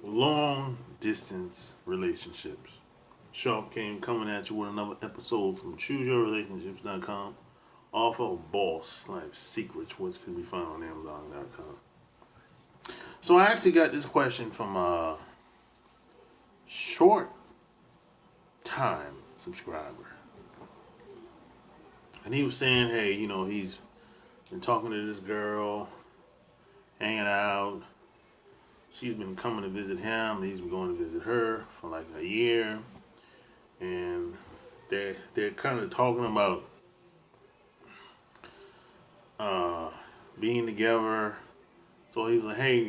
long distance relationships. Sharp came coming at you with another episode from ChooseYourRelationships.com. Off of Boss Life Secrets, which can be found on Amazon.com. So I actually got this question from a short time subscriber. And he was saying, hey, he's been talking to this girl, hanging out. She's been coming to visit him. He's been going to visit her for like a year. And they're kind of talking about being together. So he was like, hey,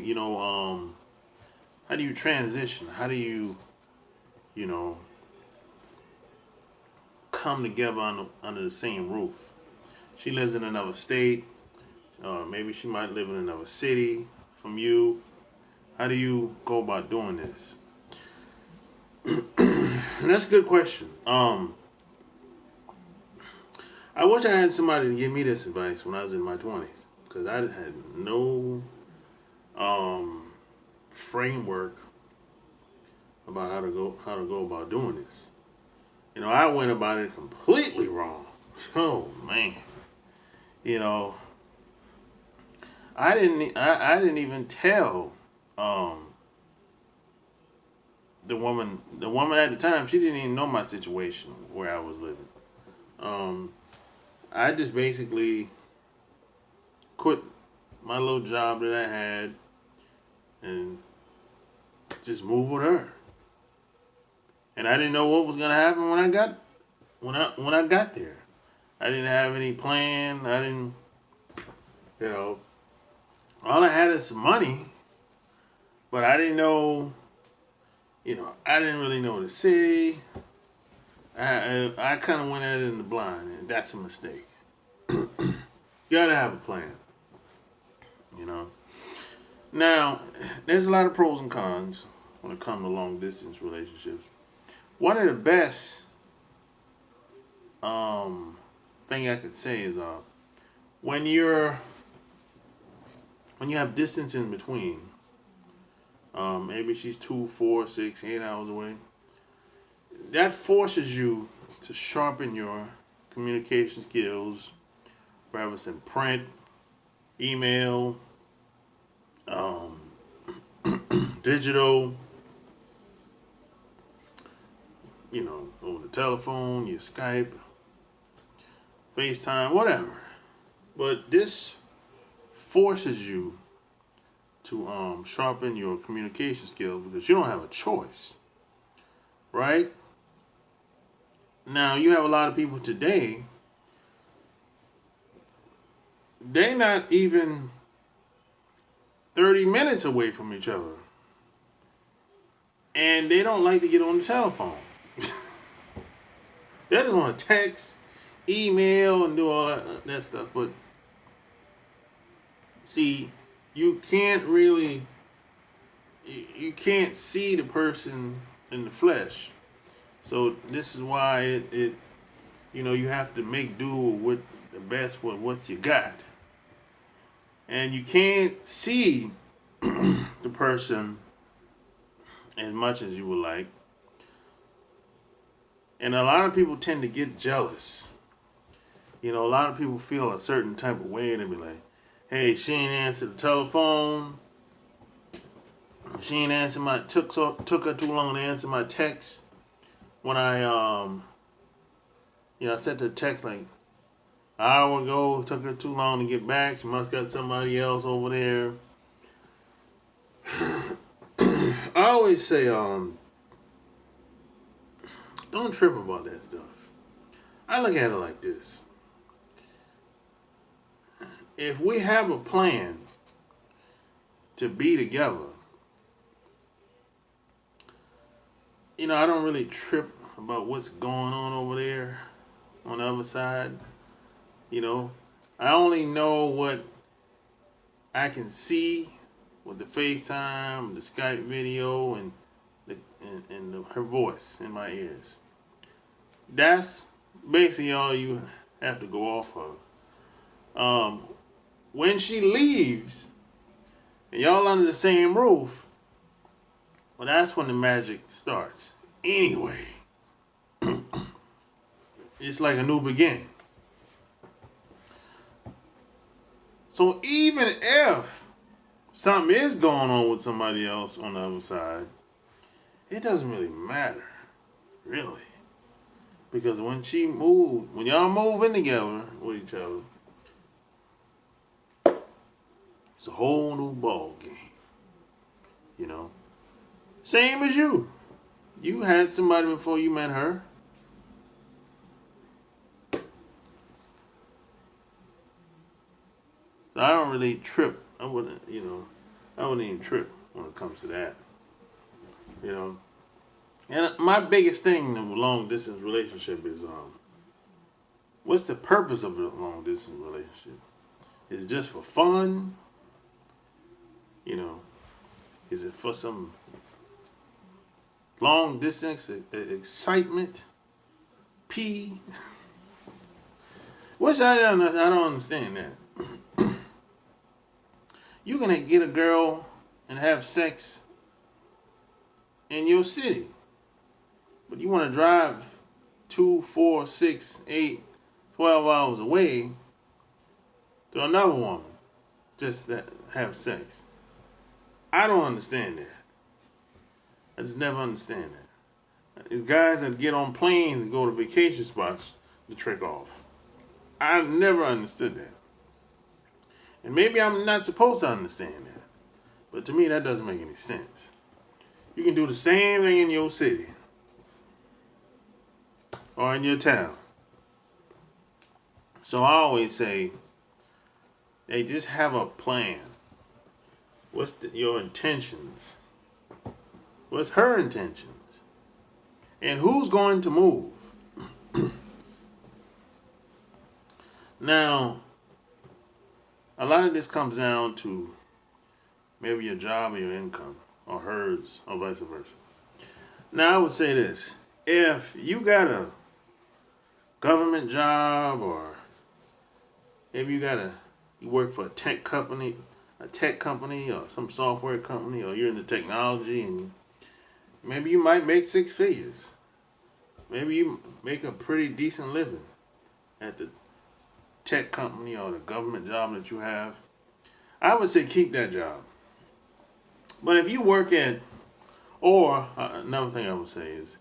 how do you transition? How do you know, come together under the same roof? She lives in another state. Maybe she might live in another city from you. How do you go about doing this? And that's a good question. I wish I had somebody to give me this advice when I was in my 20s, because I had no framework about how to go about doing this. I went about it completely wrong. Oh man, you know, I didn't even tell the woman at the time. She didn't even know my situation where I was living. I just basically quit my little job that I had and just moved with her. And I didn't know what was gonna happen when I got there. I didn't have any plan. I didn't, all I had is some money, but I didn't know, I didn't really know the city. I kind of went at it in the blind, and that's a mistake. You gotta have a plan, Now, there's a lot of pros and cons when it comes to long distance relationships. One of the best thing I could say is when you have distance in between, maybe she's 2, 4, 6, 8 hours away. That forces you to sharpen your communication skills, whether it's in print, email, digital, over the telephone, your Skype, FaceTime, whatever. But this forces you to sharpen your communication skills because you don't have a choice, right? Now, you have a lot of people today, they're not even 30 minutes away from each other. And they don't like to get on the telephone. They just want to text, email, and do all that stuff. But see, you can't see the person in the flesh. So this is why you have to make do with the best with what you got. And you can't see the person as much as you would like. And a lot of people tend to get jealous. A lot of people feel a certain type of way and they be like, hey, she ain't answer the telephone. She ain't answer took her too long to answer my text. When I sent her a text like an hour ago, took her too long to get back. She must got somebody else over there. I always say, don't trip about that stuff. I look at it like this. If we have a plan to be together, I don't really trip about what's going on over there on the other side. I only know what I can see with the FaceTime, the Skype video, and her voice in my ears. That's basically all you have to go off of. When she leaves, and y'all under the same roof, Well, that's when the magic starts. Anyway, it's like a new beginning. So even if something is going on with somebody else on the other side, it doesn't really matter, really. Because when y'all move in together with each other, it's a whole new ball game. You know? Same as you. You had somebody before you met her. So I don't really trip. I wouldn't even trip when it comes to that. You know? And my biggest thing in a long distance relationship is what's the purpose of a long distance relationship? Is it just for fun? You know, is it for some long distance excitement? P. Which I don't understand that. You can get a girl and have sex in your city, but you want to drive 2, 4, 6, 8, 12 hours away to another woman just to have sex. I don't understand that. I just never understand that. It's guys that get on planes and go to vacation spots to trick off. I never understood that. And maybe I'm not supposed to understand that. But to me, that doesn't make any sense. You can do the same thing in your city or in your town. So I always say, hey, just have a plan. What's your intentions? What's her intentions? And who's going to move? Now, a lot of this comes down to maybe your job or your income, or hers, or vice versa. Now, I would say this. If you got a government job, or if you work for a tech company, or some software company, or you're in the technology, and maybe you might make 6 figures. Maybe you make a pretty decent living at the tech company or the government job that you have. I would say keep that job. But if you work at, or another thing I would say is,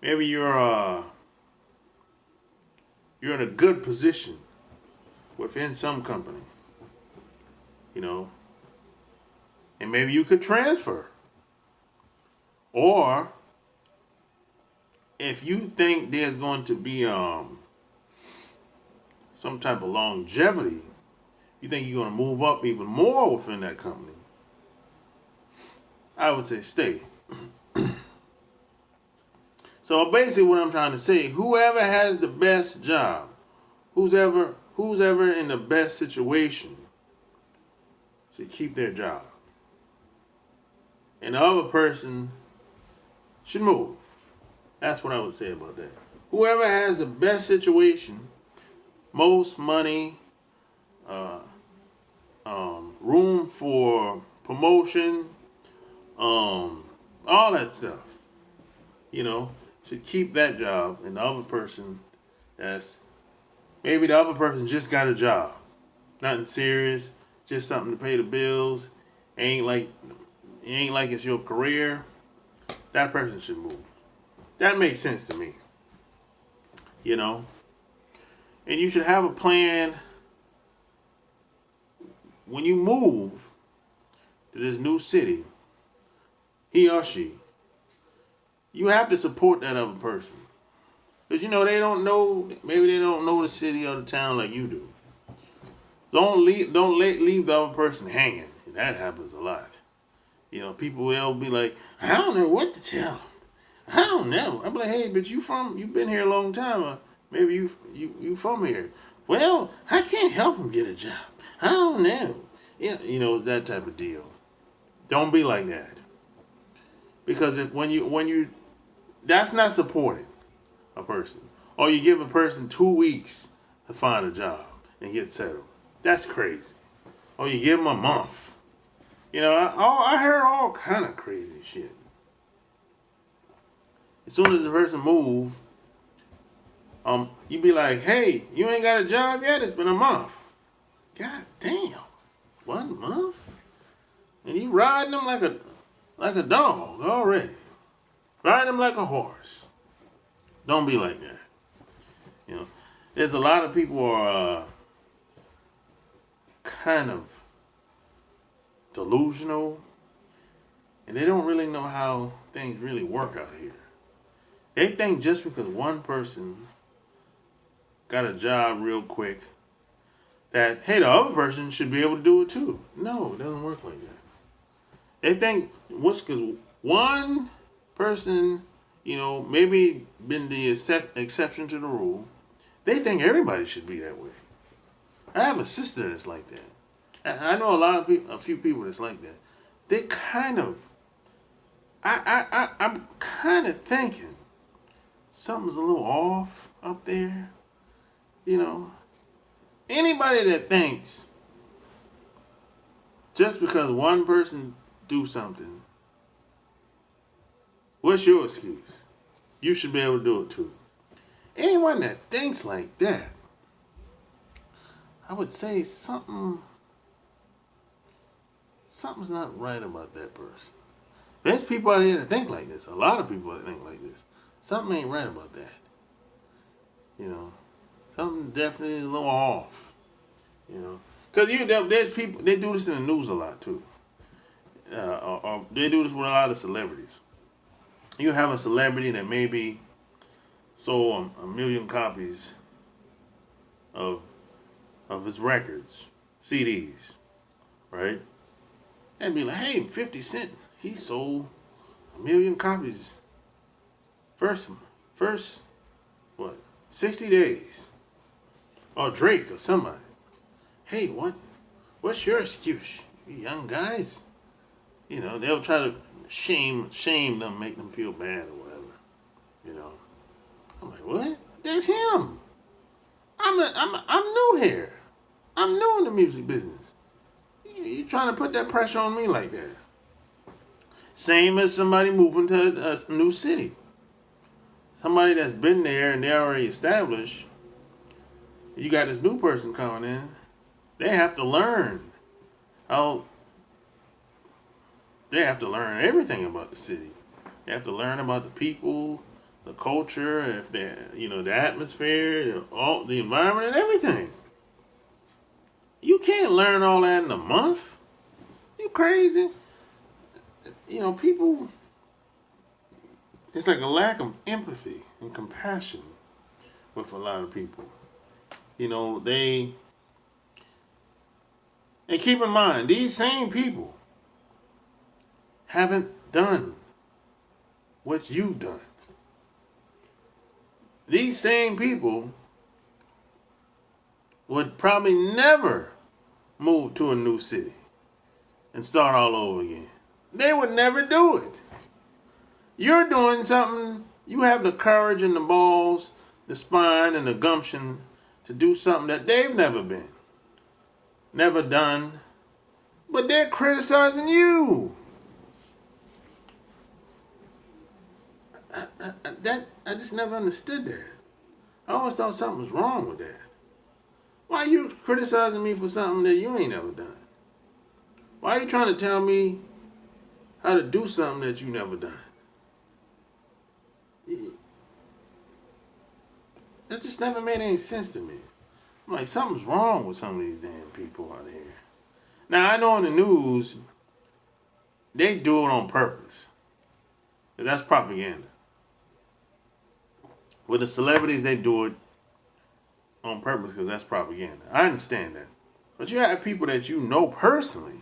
maybe you're in a good position within some company, you know, and maybe you could transfer. Or if you think there's going to be some type of longevity, you think you're going to move up even more within that company, I would say stay. So basically what I'm trying to say, whoever has the best job, who's ever in the best situation, should keep their job. And the other person should move. That's what I would say about that. Whoever has the best situation, most money, room for promotion, all that stuff, you know, should keep that job. And the other person, maybe the other person just got a job, nothing serious, just something to pay the bills. Ain't like it's your career. That person should move. That makes sense to me, you know. And you should have a plan when you move to this new city, he or she, you have to support that other person. Because, you know, maybe they don't know the city or the town like you do. Don't leave the other person hanging. That happens a lot. You know, people will be like, I don't know what to tell them. I don't know. I'm like, hey, but you've been here a long time. Or maybe you from here. Well, I can't help him get a job. I don't know. Yeah, you know, it's that type of deal. Don't be like that. Because that's not supporting a person. Or you give a person 2 weeks to find a job and get settled. That's crazy. Or you give them a month. You know, I heard all kind of crazy shit. As soon as the person move, you be like, hey, you ain't got a job yet? It's been a month. God damn. 1 month? And you riding them like a dog already. Riding them like a horse. Don't be like that. You know, there's a lot of people who are kind of delusional, and they don't really know how things really work out here. They think just because one person got a job real quick that, hey, the other person should be able to do it too. No, it doesn't work like that. They think what's because one person, maybe been the exception to the rule. They think everybody should be that way. I have a sister that's like that. I know a few people that's like that. They kind of, I'm kind of thinking something's a little off up there. Anybody that thinks just because one person do something, what's your excuse? You should be able to do it too. Anyone that thinks like that, I would say something's not right about that person. There's people out here that think like this. A lot of people that think like this. Something ain't right about that. Something definitely is a little off. Because there's people, they do this in the news a lot too. Or they do this with a lot of celebrities. You have a celebrity that maybe sold a million copies of his records, CDs, right? And be like, hey, 50 Cent, he sold a million copies. First, what, 60 days. Or Drake or somebody. Hey, what's your excuse, you young guys? They'll try to shame them, make them feel bad or whatever. I'm like, what? That's him. I'm new here. I'm new in the music business. You trying to put that pressure on me like that? Same as somebody moving to a new city. Somebody that's been there and they're already established. You got this new person coming in. They have to learn how. They have to learn everything about the city. They have to learn about the people, the culture, if they, the atmosphere, all the environment, and everything. You can't learn all that in a month. You crazy? People. It's like a lack of empathy and compassion with a lot of people. And keep in mind, these same people haven't done what you've done. These same people would probably never move to a new city and start all over again. They would never do it. You're doing something, you have the courage and the balls, the spine and the gumption to do something that they've never done, but they're criticizing you. I just never understood that. I always thought something was wrong with that. Why are you criticizing me for something that you ain't never done? Why are you trying to tell me how to do something that you never done? That just never made any sense to me. I'm like, something's wrong with some of these damn people out here. Now, I know in the news, they do it on purpose. That's propaganda. With the celebrities, they do it on purpose because that's propaganda. I understand that. But you have people that you know personally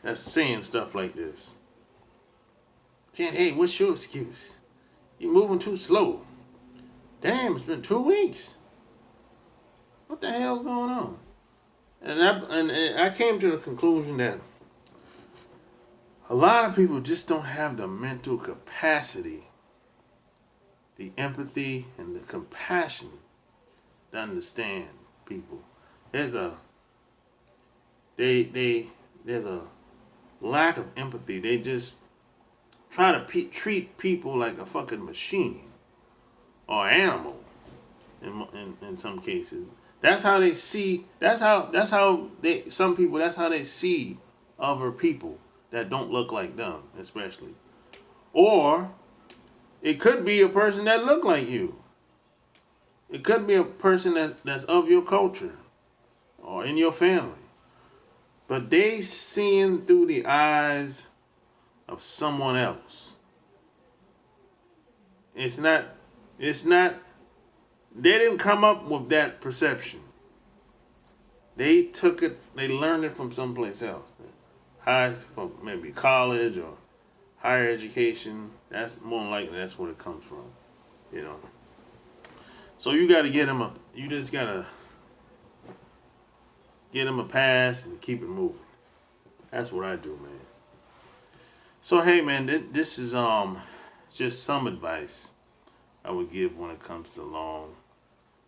that's saying stuff like this. Saying, hey, what's your excuse? You're moving too slow. Damn, it's been 2 weeks. What the hell's going on? And I came to the conclusion that a lot of people just don't have the mental capacity, the empathy, and the compassion to understand people. There's a lack of empathy. They just try to treat people like a fucking machine or animal in some cases. That's how they see. That's how they. Some people. That's how they see other people that don't look like them, especially. Or it could be a person that look like you. It could be a person that's of your culture or in your family. But they seeing through the eyes of someone else. It's not. It's not. They didn't come up with that perception. They took it. They learned it from someplace else. From maybe college or higher education. That's more than likely that's where it comes from. You know. So you got to get them a. You just gotta get them a pass and keep it moving. That's what I do, man. So hey, man, this is just some advice I would give when it comes to long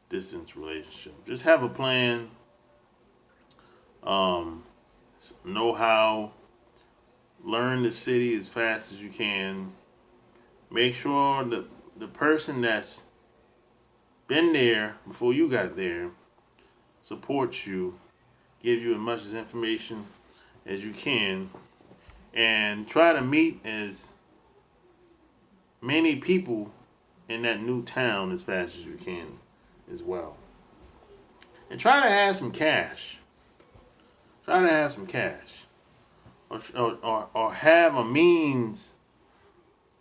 distance relationship. Just have a plan. Know how. Learn the city as fast as you can. Make sure that the person that's been there before you got there supports you, give you as much as information as you can, and try to meet as many people in that new town as fast as you can as well. And try to have some cash. Try to have some cash. Or have a means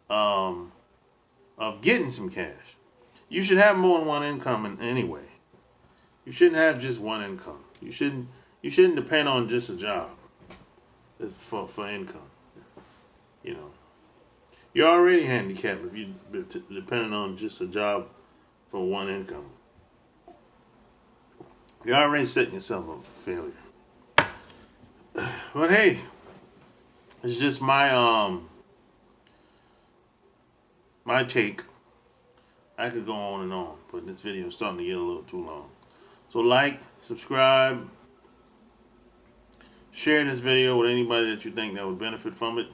of getting some cash. You should have more than one income anyway. You shouldn't have just one income. You shouldn't depend on just a job for income. You know, you're already handicapped if you depending on just a job for one income. You're already setting yourself up for failure. But hey, it's just my take. I could go on and on, but this video is starting to get a little too long. So like, subscribe, share this video with anybody that you think that would benefit from it.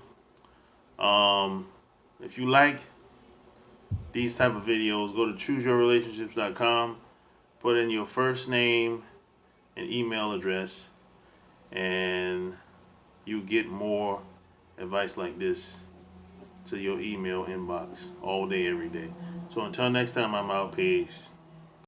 If you like these type of videos, go to chooseyourrelationships.com, put in your first name and email address, and you get more advice like this to your email inbox all day, every day. So until next time, I'm out. Peace.